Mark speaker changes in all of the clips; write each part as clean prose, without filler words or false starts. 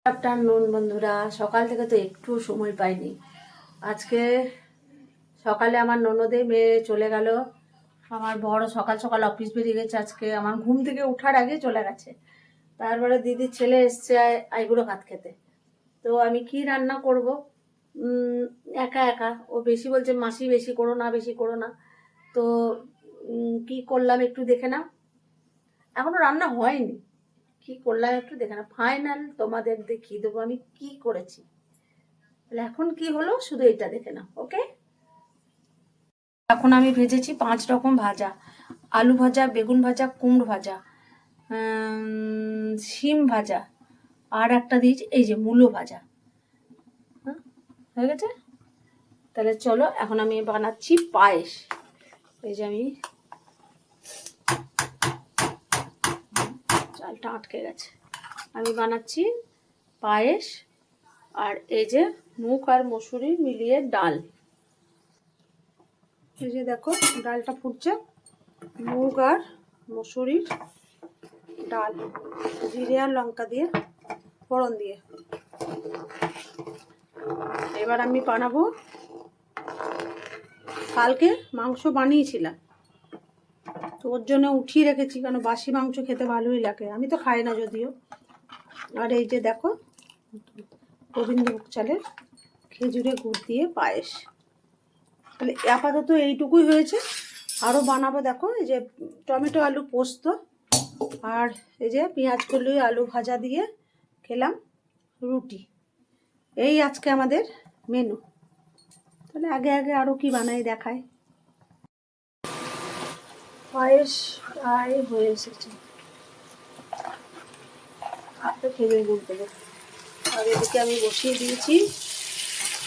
Speaker 1: Afternoon বন্ধুরা, সকাল থেকে তো একটু সময় পাইনি। আজকে সকালে আমার ননদে মেয়ে চলে গেল। আমার বড় সকাল সকাল অফিস বেরিয়ে গেছে। আজকে আমার ঘুম থেকে ওঠার আগে চলে গেছে। তারপরে দিদির ছেলে এসছে আইগুলো ভাত খেতে। তো আমি কি রান্না করব? একা একা ও বেশি বলছে, মাসি বেশি করো না, বেশি করো না। তো কি করলাম একটু দেখে নাও। এখনো রান্না হয়নি, কি করলাম একটু দেখে না। ফাইনাল তোমাদের দেখিয়ে দেবো আমি কি করেছি। তাহলে এখন কি হলো শুধু এটা দেখে নাও, ওকে। এখন আমি ভেজেছি 5 রকম ভাজা: আলু ভাজা, বেগুন ভাজা, কুমড়ো ভাজা, শিম ভাজা, আর একটা দিয়েছি এই যে মূলো ভাজা। হ্যাঁ, হয়ে গেছে। তাহলে চলো এখন আমি বানাচ্ছি পায়েস। এই যে আমি চালটা আটকে গেছে, আমি বানাচ্ছি পায়েস। আর এই যে মুগ আর মসুরি মিলিয়ে ডাল। এই যে দেখো ডালটা ফুটছে, মুগ আর মসুরির ডাল, জিরে আর লঙ্কা দিয়ে ফোড়ন দিয়ে। এবার আমি বানাবো, কালকে মাংস বানিয়েছিলাম তো ওর জন্য উঠিয়ে রেখেছি, কারণ বাসি মাংস খেতে ভালোই লাগে, আমি তো খাই না যদিও। আর এই যে দেখো গোবিন্দভোগ চালের খেজুরে গুড় দিয়ে পায়েস। তাহলে আপাতত এইটুকুই হয়েছে। আরও বানাবো দেখো, এই যে টমেটো আলু পোস্ত, আর এই যে পেঁয়াজ কলি আলু ভাজা দিয়ে খেলাম রুটি। এই আজকে আমাদের মেনু। তাহলে আগে আগে আরও কি বানাই দেখায়। পায়েস প্রায় হয়ে এসেছে, খেজুর গুড় দেবো। আর এদিকে আমি বসিয়ে দিয়েছি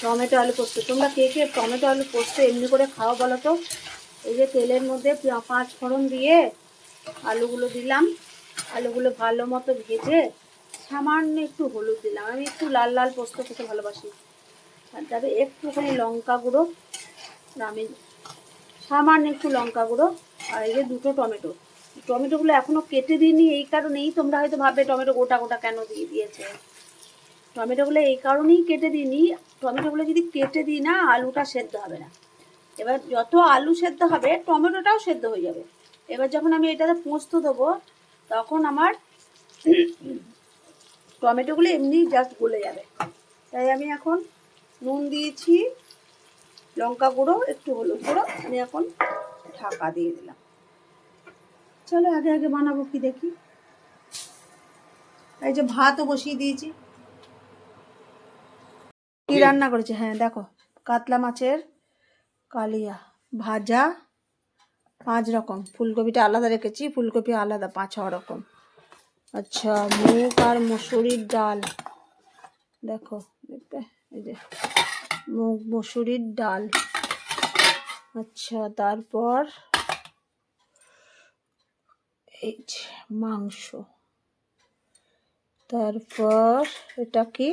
Speaker 1: টমেটো আলু পোস্ত। তোমরা কে কে টমেটো আলু পোস্ত এমনি করে খাও বলো তো? এই যে তেলের মধ্যে 5 ফোড়ন দিয়ে আলুগুলো দিলাম, আলুগুলো ভালো মতো ভেজে সামান্য একটু হলুদ দিলাম, আমি একটু লাল লাল পোস্ত খেতে ভালোবাসি। আর তারপরে একটুখানি লঙ্কা গুঁড়ো, আমি সামান্য একটু লঙ্কা গুঁড়ো, আর এই যে 2টো টমেটো। টমেটোগুলো এখনও কেটে দিইনি, এই কারণেই তোমরা হয়তো ভাববে টমেটো গোটা গোটা কেন দিয়ে দিয়েছে। টমেটোগুলো এই কারণেই কেটে দিইনি, টমেটোগুলো যদি কেটে দিই না আলুটা সেদ্ধ হবে না। এবার যত আলু সেদ্ধ হবে টমেটোটাও সেদ্ধ হয়ে যাবে। এবার যখন আমি এটাতে পোস্ত দেবো তখন আমার টমেটোগুলো এমনি জাস্ট গলে যাবে। তাই আমি এখন নুন দিয়েছি, লঙ্কা গুঁড়ো, একটু হলুদ গুঁড়ো, আমি এখন ঢাকা দিয়ে দিলাম। চলো আগে আগে বানাবো কি দেখি। এই যে ভাতও বসিয়ে দিয়েছি। কি রান্না করেছি? হ্যাঁ দেখো, কাতলা মাছের কালিয়া ভাজা 5 রকম, ফুলকপিটা আলাদা রেখেছি, ফুলকপি আলাদা 5-6 রকম। আচ্ছা, মুগ আর মসুরির ডাল দেখো, দেখতে এই যে মুগ মসুরির ডাল। আচ্ছা, তারপর এই যে মাংস, তারপর এটা কি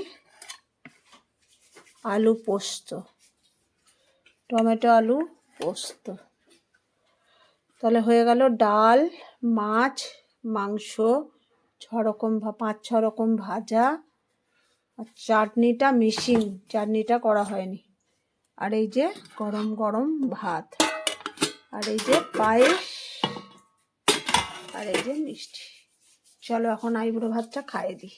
Speaker 1: আলু পোস্ত, টমেটো আলু পোস্ত। তাহলে হয়ে গেল ডাল, মাছ, মাংস, 6 রকম 5-6 রকম ভাজা, আর চাটনিটা মিসিং, চাটনিটা করা হয়নি। আর এই যে গরম গরম ভাত, আর এই যে পায়েস, আর এই যে মিষ্টি। চলো এখন আইবুড়ো ভাতটা খাইয়ে দিই।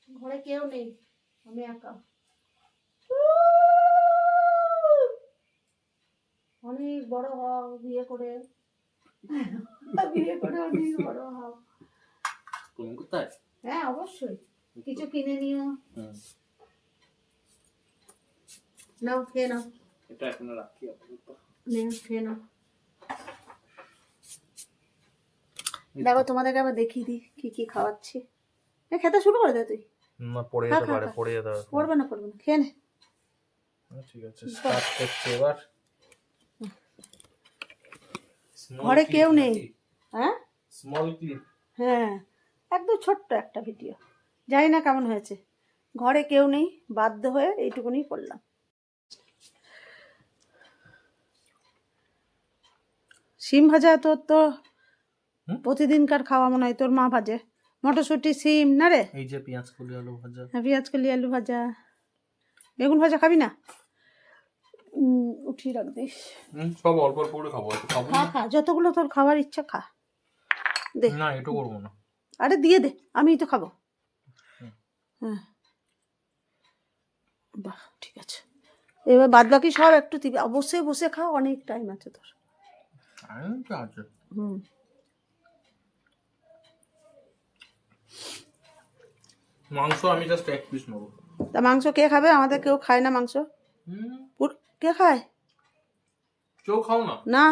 Speaker 1: ঘরে কেউ নেই, আমি একা। অনেক বড় হও বিয়ে করে, বিয়ে করে অনেক বড় হও। হ্যাঁ অবশ্যই, কিছু কিনে নিও। নাও খেয়ে নাও, এটা এখন রাখি আপাতত। খেয়ে নাও। দেখো তোমাদেরকে আবার দেখিয়ে দিই কি কি খাওয়াচ্ছি। খেতে শুরু করে দে তুই।
Speaker 2: না পড়ে যেতে পারে, পড়ে যেতে পারে।
Speaker 1: পড়বে না খেয়ে নে।
Speaker 2: ঠিক আছে, স্টার্ট করছি এবার।
Speaker 1: ঘরে কেউ নেই। হ্যাঁ
Speaker 2: স্মল ক্লিপ,
Speaker 1: হ্যাঁ একদম ছোট্ট একটা ভিডিও, জানি না কেমন হয়েছে। ঘরে কেউ নেই, বাধ্য হয়ে এইটুকুনি করলাম। সিম ভাজা তোর তো প্রতিদিনকার খাওয়া মনে হয়, তোর মা ভাজে মটরশুঁটি সিম না রে?
Speaker 2: এই যে পেঁয়াজ কলি আলু ভাজা।
Speaker 1: হ্যাঁ, পেঁয়াজ কলি আলু ভাজা। বেগুন ভাজা খাবি না? উঠিয়ে রাখ দিস।
Speaker 2: সব অল্প অল্প করে খাবো, এত খাবো
Speaker 1: খা
Speaker 2: না।
Speaker 1: খা, যতগুলো তোর খাওয়ার ইচ্ছা খা, দে।
Speaker 2: না এটা করবো না।
Speaker 1: আরে দিয়ে দে, আমিই তো খাবো। হ্যাঁ, বাহ ঠিক আছে। এবার বাদ বাকি সব একটু বসে বসে খাও, অনেক টাইম আছে তোর।
Speaker 2: আছে।
Speaker 1: হুম।
Speaker 2: মাংস আমি জাস্ট এক পিস নেবো।
Speaker 1: তা মাংস কে খাবে? আমাদের কেউ খায় না মাংস। কে খায়?
Speaker 2: কেউ খাও না?
Speaker 1: না।